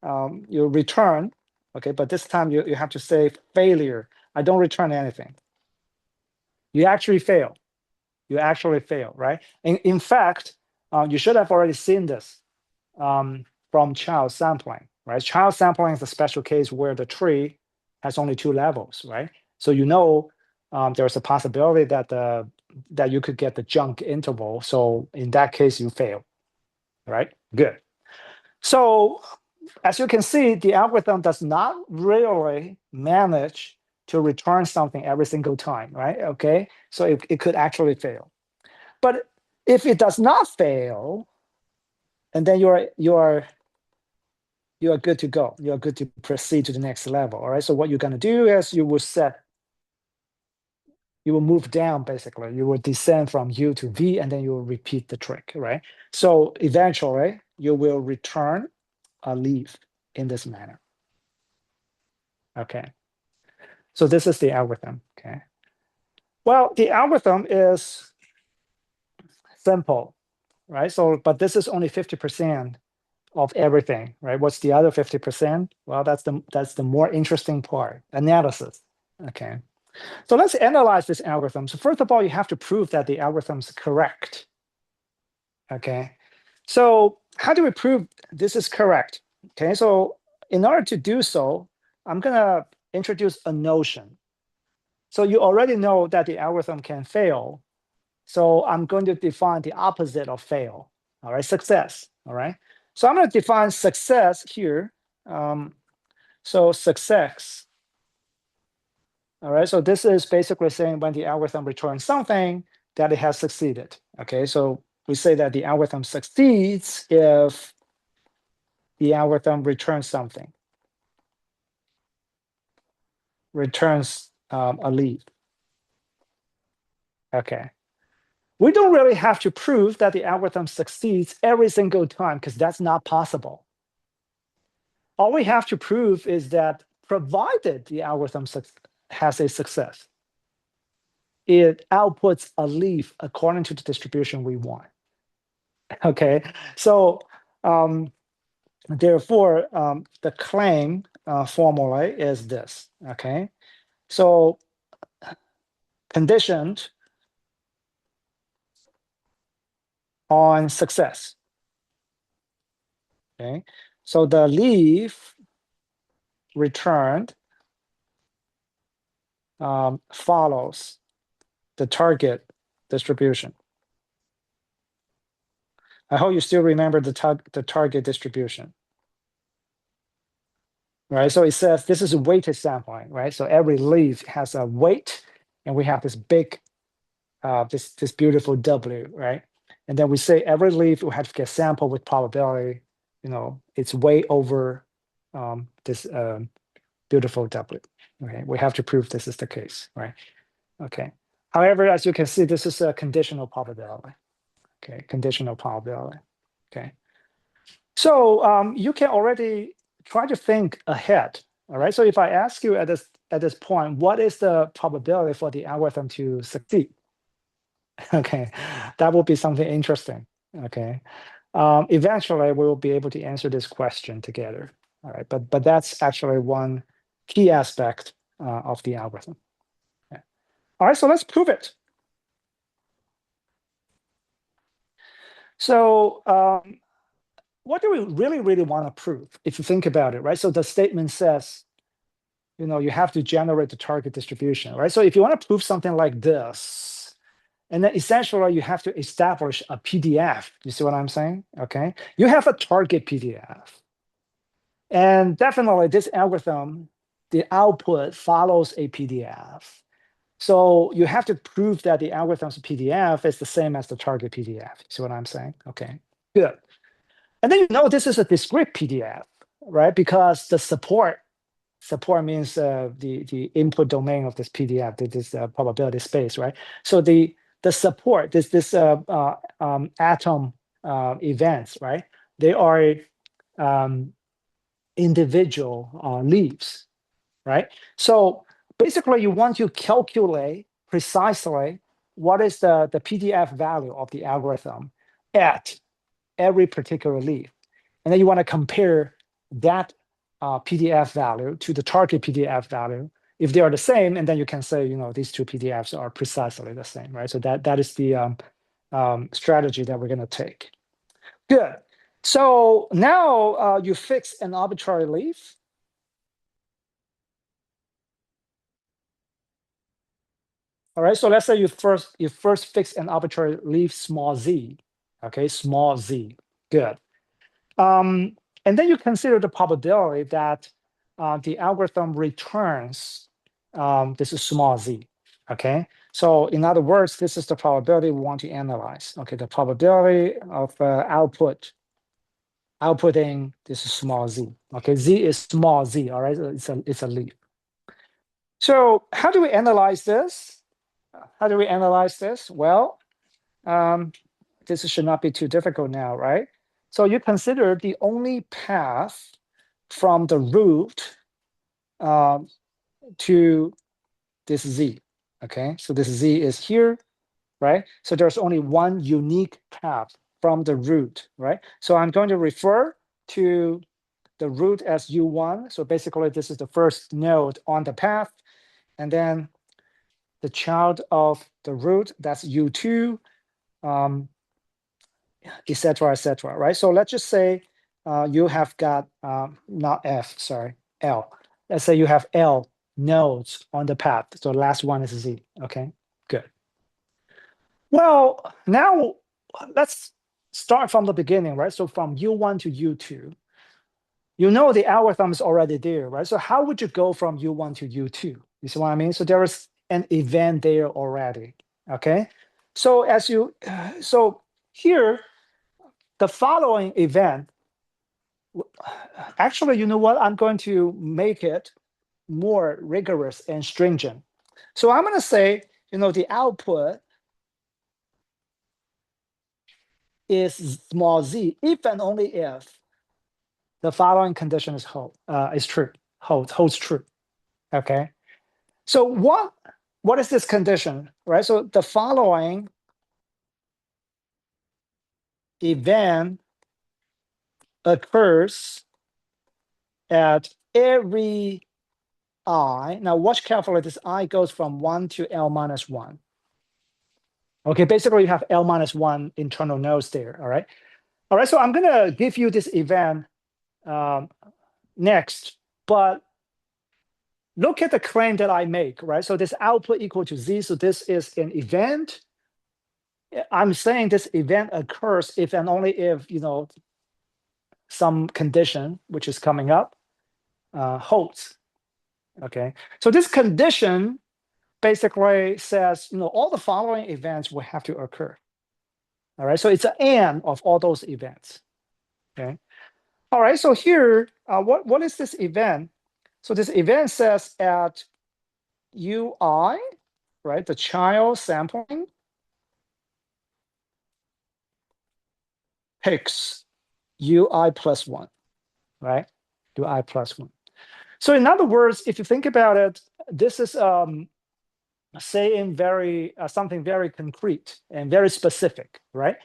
S1: you return. Okay, but this time you have to say failure. I don't return anything. You actually fail. You actually fail, right? In fact, you should have already seen this from child sampling, right? Child sampling is a special case where the tree has only 2 levels, right? So there's a possibility that you could get the junk interval. So in that case, you fail, right? Good. So as you can see, the algorithm does not really manage to return something every single time, right? Okay, so it could actually fail. But if it does not fail, and then you are good to go. You are good to proceed to the next level. All right. So what you're going to do is you will move down, basically. You will descend from U to V, and then you will repeat the trick, right? So eventually you will return a leaf in this manner. Okay. So this is the algorithm. Okay. Well, the algorithm is simple, right? So, but this is only 50% of everything, right? What's the other 50%? Well, that's the more interesting part, analysis. Okay. So let's analyze this algorithm. So first of all, you have to prove that the algorithm is correct. Okay. So how do we prove this is correct? Okay. So in order to do so, I'm gonna introduce a notion. So you already know that the algorithm can fail. So I'm going to define the opposite of fail. All right, success. All right. So I'm going to define success here. So success. All right. So this is basically saying when the algorithm returns something that it has succeeded. Okay, so we say that the algorithm succeeds if the algorithm returns something, returns a leaf. Okay. We don't really have to prove that the algorithm succeeds every single time because that's not possible. All we have to prove is that provided the algorithm has a success, it outputs a leaf according to the distribution we want. Okay, so therefore, the claim formula is this. Okay, so conditioned on success. Okay, so the leaf returned follows the target distribution. I hope you still remember the target distribution, right? So it says this is a weighted sampling, right? So every leaf has a weight, and we have this big, this beautiful W, right? And then we say every leaf will have to get sampled with probability, its weight over this beautiful W. Okay, we have to prove this is the case, right? Okay. However, as you can see, this is a conditional probability. Okay, conditional probability. Okay. So you can already try to think ahead. All right. So if I ask you at this point, what is the probability for the algorithm to succeed? Okay, that will be something interesting. Okay. Eventually, we will be able to answer this question together. All right, but that's actually one key aspect of the algorithm. Okay. All right, so let's prove it. So what do we really want to prove if you think about it, right? So the statement says, you have to generate the target distribution, right? So if you want to prove something like this, and then essentially you have to establish a PDF. You see what I'm saying? Okay. You have a target PDF. And definitely this algorithm, the output follows a PDF. So you have to prove that the algorithm's PDF is the same as the target PDF. See what I'm saying? Okay, good. And then this is a discrete PDF, right? Because the support means the input domain of this PDF, this probability space, right? So the support, this atom events, right? They are individual leaves, right? So basically, you want to calculate precisely what is the PDF value of the algorithm at every particular leaf. And then you want to compare that PDF value to the target PDF value. If they are the same, and then you can say, these two PDFs are precisely the same, right? So that is the strategy that we're going to take. Good. So now you fix an arbitrary leaf. All right, so let's say you first fix an arbitrary leaf small z, okay, small z, good. And then you consider the probability that the algorithm returns this is small z, okay? So in other words, this is the probability we want to analyze, okay? The probability of outputting this is small z, okay? Z is small z, all right? It's a leaf. So how do we analyze this? How do we analyze this? Well, this should not be too difficult now, right? So you consider the only path from the root to this z, okay? So this z is here, right? So there's only one unique path from the root, right? So I'm going to refer to the root as u1. So basically, this is the first node on the path. And then the child of the root, that's u2, et cetera, right? So let's just say you have got, not F, sorry, L. Let's say you have L nodes on the path. So the last one is Z, okay, good. Well, now let's start from the beginning, right? So from U1 to U2, the algorithm is already there, right? So how would you go from U1 to U2? You see what I mean? So there is an event there already, okay? So so here, the following event, actually, you know what? I'm going to make it more rigorous and stringent. So I'm going to say, the output is small z if and only if the following condition is true, holds true. Okay. So what is this condition, right? So the following event occurs at every I. Now watch carefully. This I goes from 1 to L minus 1. Okay, basically you have L minus 1 internal nodes there. All right. All right. So I'm going to give you this event next, but look at the claim that I make, right? So this output equal to Z. So this is an event. I'm saying this event occurs if and only if, some condition, which is coming up, holds. Okay. So this condition basically says, all the following events will have to occur. All right. So it's an and of all those events. Okay. All right. So here, what is this event? So this event says at UI, right, the child sampling picks UI plus 1, right? UI plus 1. So in other words, if you think about it, this is saying something very concrete and very specific, right?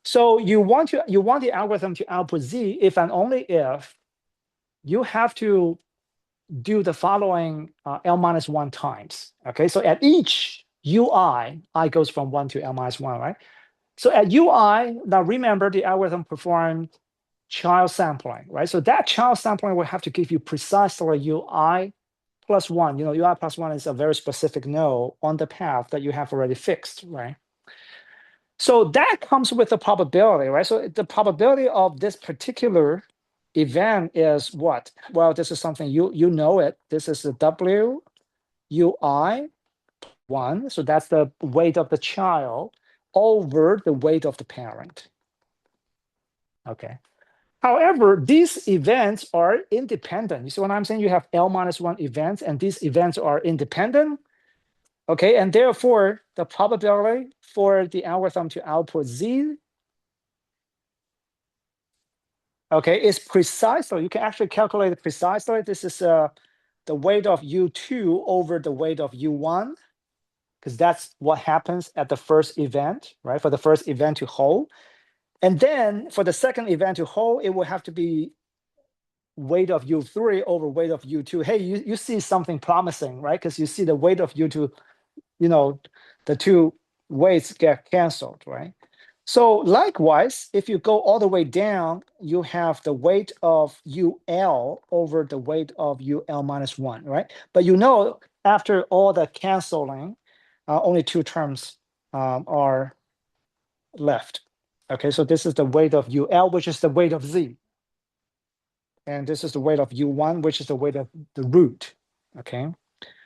S1: So you want the algorithm to output Z if and only if you have to do the following L minus 1 times. Okay, so at each UI, I goes from 1 to L minus 1, right? So at UI, now remember the algorithm performed child sampling, right? So that child sampling will have to give you precisely UI plus 1. UI plus 1 is a very specific node on the path that you have already fixed, right? So that comes with the probability, right? So the probability of this particular event is what? Well, this is something you know it. This is the W UI 1. So that's the weight of the child over the weight of the parent. Okay. However, these events are independent. You see what I'm saying? You have L minus 1 events, and these events are independent. Okay, and therefore, the probability for the algorithm to output Z, okay, is precisely, you can actually calculate it precisely. This is the weight of U2 over the weight of U1, because that's what happens at the first event, right? For the first event to hold. And then for the second event to hold, it will have to be weight of U3 over weight of U2. Hey, you see something promising, right? Because you see the weight of U2, the two weights get canceled, right? So likewise, if you go all the way down, you have the weight of UL over the weight of UL minus 1, right? But after all the canceling, only 2 terms are left. Okay, so this is the weight of UL, which is the weight of Z. And this is the weight of U1, which is the weight of the root. Okay,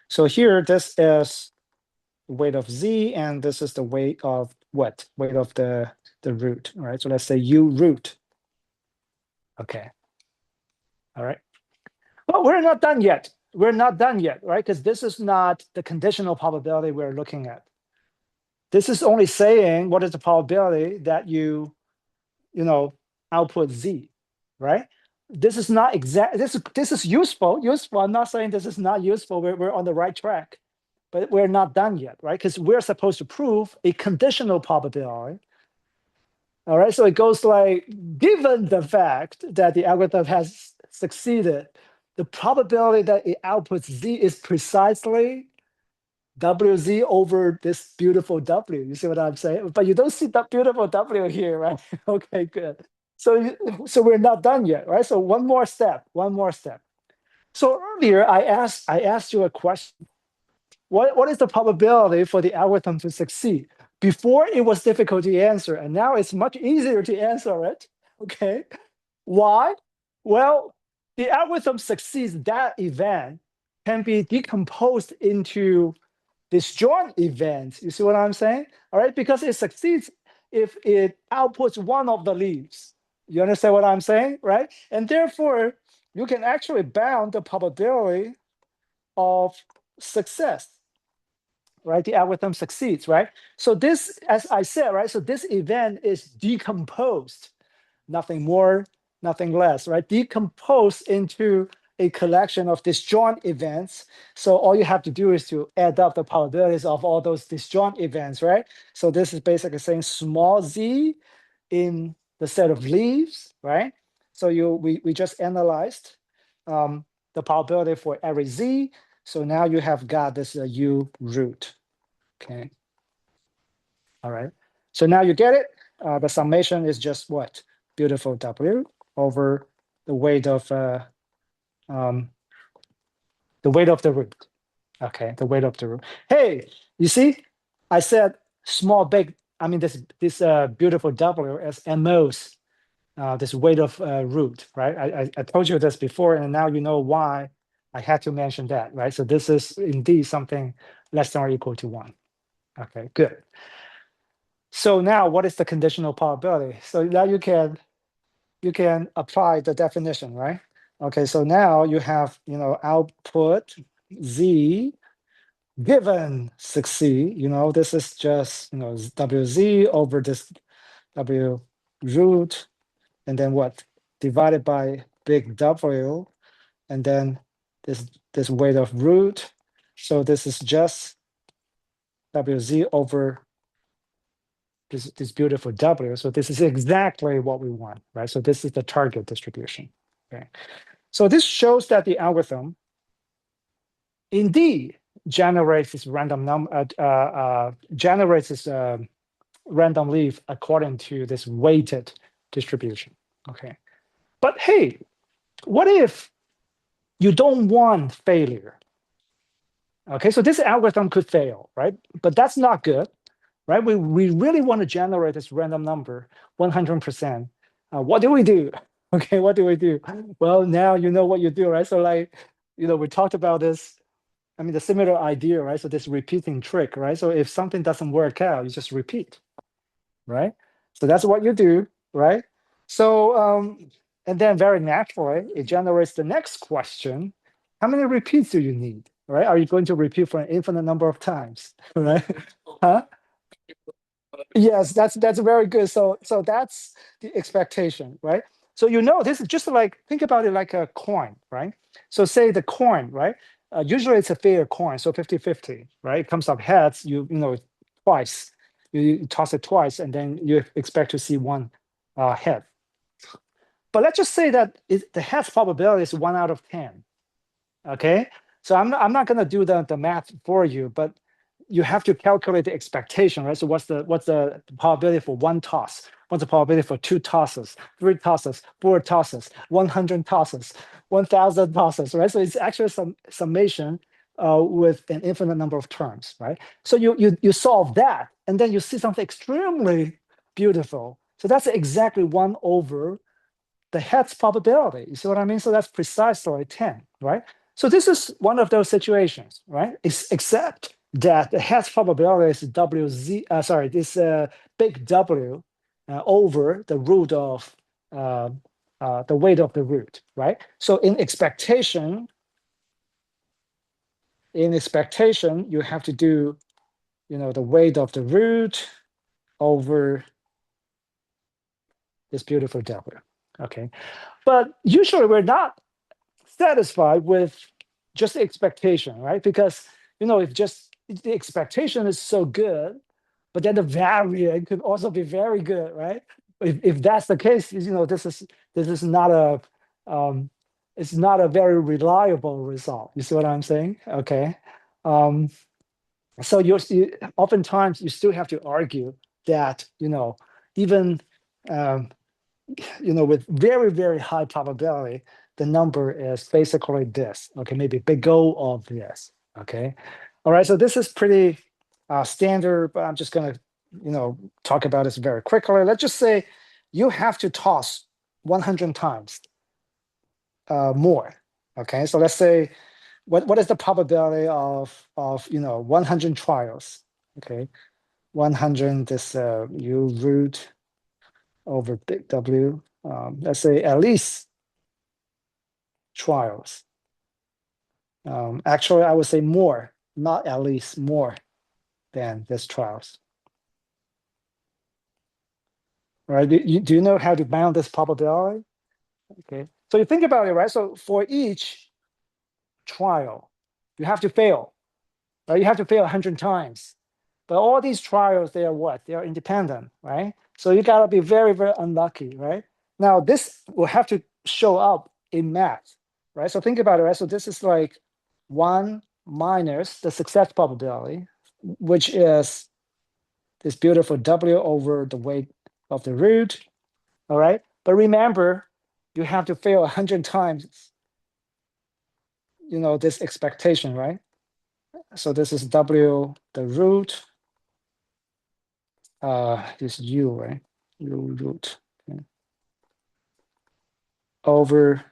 S1: so here this is the weight of Z, and this is the weight of what? Weight of the root. All right, so let's say U root. Okay. All right. Well, we're not done yet. We're not done yet, right? Because this is not the conditional probability we're looking at. This is only saying what is the probability that you output Z, right? This is not exact. This is useful. I'm not saying this is not useful. We're on the right track, but we're not done yet, right? Because we're supposed to prove a conditional probability. All right. So it goes like, given the fact that the algorithm has succeeded, the probability that it outputs Z is precisely WZ over this beautiful W. You see what I'm saying? But you don't see that beautiful W here, right? Okay, good. So we're not done yet, right? So one more step. So earlier I asked you a question. What is the probability for the algorithm to succeed? Before it was difficult to answer, and now it's much easier to answer it. Okay. Why? Well, the algorithm succeeds that event can be decomposed into disjoint event. You see what I'm saying? All right, because it succeeds if it outputs one of the leaves. You understand what I'm saying, right? And therefore, you can actually bound the probability of success, right? The algorithm succeeds, right? So this, as I said, right? So this event is decomposed, nothing more, nothing less, right? Decomposed into a collection of disjoint events. So all you have to do is to add up the probabilities of all those disjoint events, right? So this is basically saying small z in the set of leaves, right? So we just analyzed the probability for every z. So now you have got this u root, okay? All right, so now you get it. The summation is just what? Beautiful W over the weight of the root. Okay, the weight of the root. Hey, you see, I said small, big. I mean this beautiful W as most this weight of root, right? I told you this before, and now you know why I had to mention that, right? So this is indeed something less than or equal to 1. Okay, good. So now what is the conditional probability? So now you can apply the definition, right? Okay, so now you have, output z given succeed, this is just, wz over this w root, and then what? Divided by big W, and then this weight of root. So this is just wz over this beautiful W. So this is exactly what we want, right? So this is the target distribution. Okay. So this shows that the algorithm indeed generates this random random leaf according to this weighted distribution. Okay. But hey, what if you don't want failure? Okay, so this algorithm could fail, right? But that's not good, right? We really want to generate this random number 100%. What do we do? Okay, what do we do? Well, now you know what you do, right? So like, we talked about this. I mean, the similar idea, right? So this repeating trick, right? So if something doesn't work out, you just repeat, right? So that's what you do, right? So, and then very naturally, it generates the next question. How many repeats do you need, right? Are you going to repeat for an infinite number of times, right? Huh? Yes, that's very good. So that's the expectation, right? So this is just like, think about it like a coin, right? So say the coin, right? Usually it's a fair coin, so 50-50, right? It comes up heads, twice. You toss it twice, and then you expect to see one head. But let's just say that the heads probability is 1 out of 10. Okay, so I'm not going to do the math for you, but you have to calculate the expectation, right? So what's the probability for one toss? What's the probability for 2 tosses, 3 tosses, 4 tosses, 100 tosses, 1,000 tosses, right? So it's actually some summation with an infinite number of terms, right? So you solve that, and then you see something extremely beautiful. So that's exactly 1 over the heads probability. You see what I mean? So that's precisely 10, right? So this is one of those situations, right? Except that the heads probability is this big W over the root of the weight of the root, right? So in expectation, you have to do, the weight of the root over this beautiful W. Okay, but usually we're not satisfied with just the expectation, right? Because if just the expectation is so good, but then the variant could also be very good, right? If that's the case, this is not a it's not a very reliable result. You see what I'm saying? Okay. So oftentimes you still have to argue that even with very, very high probability, the number is basically this, okay, maybe big O of this, okay? All right, so this is pretty standard, but I'm just gonna, talk about this very quickly. Let's just say you have to toss 100 times more, okay? So let's say what is the probability of 100 trials? Okay, 100 is u root over big W. Let's say at least trials. Actually, I would say more, not at least, more than this trials. Right? Do you know how to bound this probability? Okay, so you think about it, right? So for each trial, you have to fail. Right? You have to fail 100 times. But all these trials, they are what? They are independent, right? So you gotta be very, very unlucky, right? Now this will have to show up in math, right? So think about it, right? So this is like 1 minus the success probability, which is this beautiful W over the weight of the root, all right? But remember, you have to fail 100 times, this expectation, right? So this is W, the root, this U, right? U root, okay, over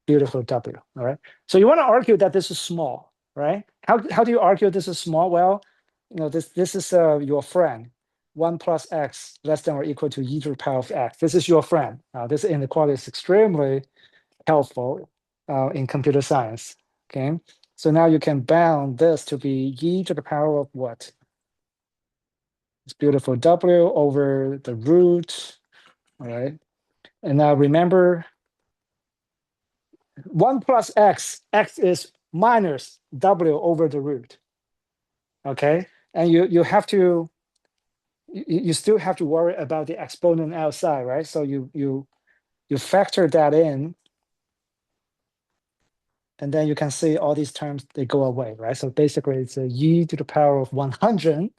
S1: beautiful W, all right? So you want to argue that this is small, right? How do you argue this is small? Well, this is your friend. 1 plus x less than or equal to e to the power of x. This is your friend. This inequality is extremely helpful in computer science, okay? So now you can bound this to be e to the power of what? It's beautiful W over the root, all right? And now remember, 1 plus x is minus W over the root, okay? And you still have to worry about the exponent outside, right? So you factor that in, and then you can see all these terms, they go away, right? So basically it's a e to the power of 100,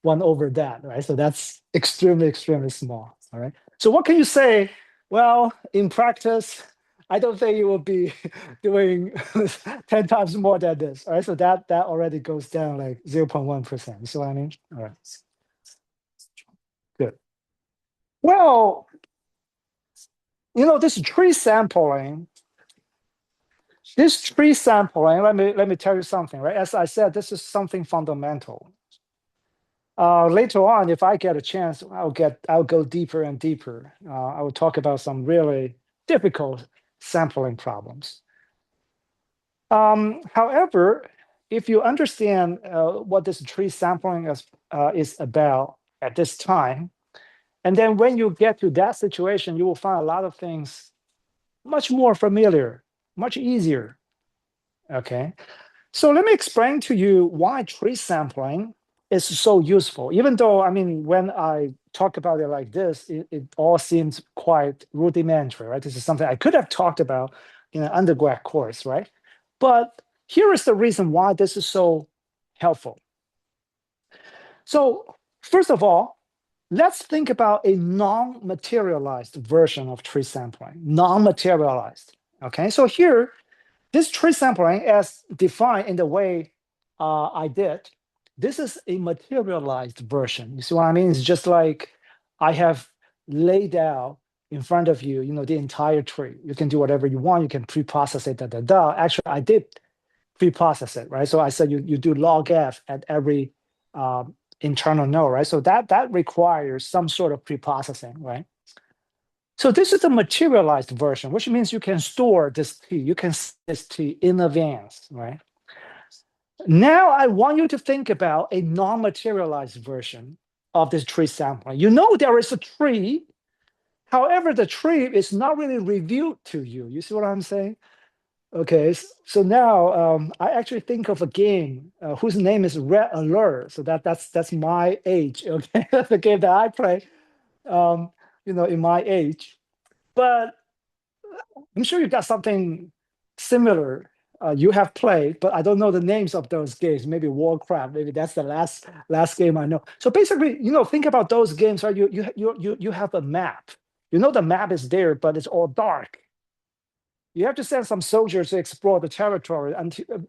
S1: 1 over that, right? So that's extremely, extremely small, all right? So what can you say? Well, in practice, I don't think you will be doing 10 times more than this, all right? So that already goes down like 0.1%. You see what I mean? All right. Good. Well, this tree sampling, let me tell you something, right? As I said, this is something fundamental. Later on, if I get a chance, I'll go deeper and deeper. I will talk about some really difficult sampling problems. However, if you understand what this tree sampling is about at this time, and then when you get to that situation, you will find a lot of things much more familiar, much easier. Okay, so let me explain to you why tree sampling is so useful. Even though, I mean, when I talk about it like this, it all seems quite rudimentary, right? This is something I could have talked about in an undergrad course, right? But here is the reason why this is so helpful. So first of all, let's think about a non-materialized version of tree sampling, non-materialized, okay? So here, this tree sampling as defined in the way I did, this is a materialized version. You see what I mean? It's just like I have laid out in front of you, the entire tree. You can do whatever you want. You can pre-process it, Actually, I did pre-process it, right? So I said you do log f at every internal node, right? So that requires some sort of pre-processing, right? So this is the materialized version, which means you can store this T, you can see this T in advance, right? Now I want you to think about a non-materialized version of this tree sampling. You know there is a tree, however, the tree is not really revealed to you. You see what I'm saying? Okay, so now I actually think of a game whose name is Red Alert. So that's my age. Okay, that's the game that I play. In my age. But I'm sure you got something similar you have played, but I don't know the names of those games. Maybe Warcraft. Maybe that's the last game I know. So basically, think about those games. Right? You have a map. The map is there, but it's all dark. You have to send some soldiers to explore the territory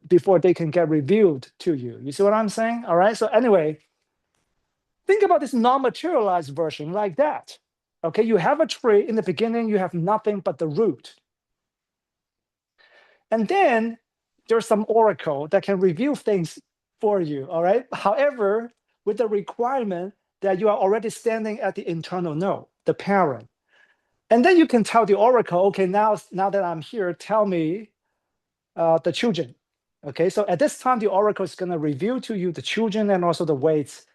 S1: before they can get revealed to you. You see what I'm saying? All right. So anyway, think about this non-materialized version like that. Okay, you have a tree in the beginning. You have nothing but the root. And then there's some oracle that can review things for you, all right? However, with the requirement that you are already standing at the internal node, the parent. And then you can tell the oracle, okay, now that I'm here, tell me the children. Okay, so at this time, the oracle is going to reveal to you the children and also the weights,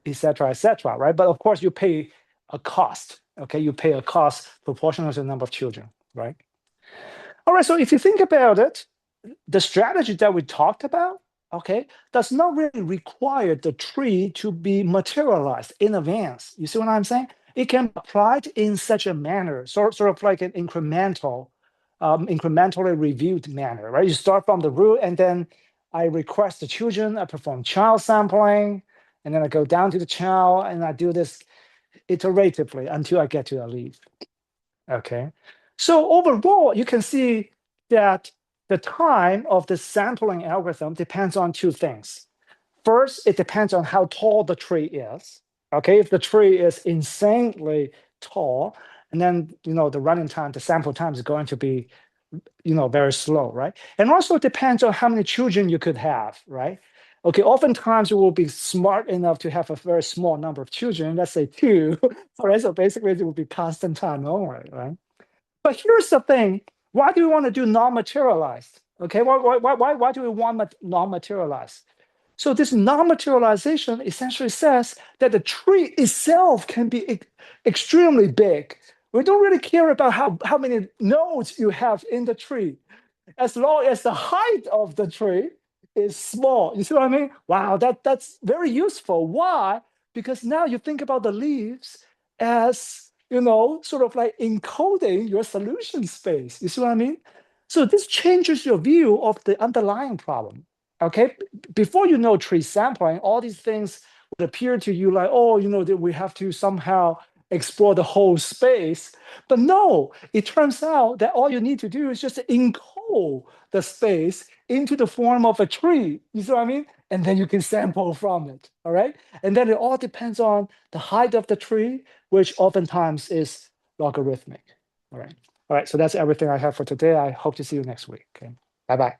S1: etc., right? But of course, you pay a cost. Okay, you pay a cost proportional to the number of children, right? All right, so if you think about it, the strategy that we talked about, okay, does not really require the tree to be materialized in advance. You see what I'm saying? It can be applied in such a manner, sort of like an incrementally reviewed manner, right? You start from the root, and then I request the children, I perform child sampling, and then I go down to the child, and I do this iteratively until I get to a leaf. Okay, so overall, you can see that the time of the sampling algorithm depends on two things. First, it depends on how tall the tree is. Okay, if the tree is insanely tall, and then the running time, the sample time is going to be very slow, right? And also it depends on how many children you could have, right? Okay, oftentimes you will be smart enough to have a very small number of children, let's say 2. All right, so basically it will be constant time only, right? But here's the thing: why do we want to do non-materialized? Okay, why do we want non-materialized? So this non-materialization essentially says that the tree itself can be extremely big. We don't really care about how many nodes you have in the tree, as long as the height of the tree is small. You see what I mean? Wow, that's very useful. Why? Because now you think about the leaves as sort of like encoding your solution space. You see what I mean? So this changes your view of the underlying problem. Okay, before you know tree sampling, all these things would appear to you like, oh, that we have to somehow explore the whole space. But no, it turns out that all you need to do is just encode the space into the form of a tree. You see what I mean? And then you can sample from it. All right. And then it all depends on the height of the tree, which oftentimes is logarithmic. All right. All right. So that's everything I have for today. I hope to see you next week. Okay. Bye-bye.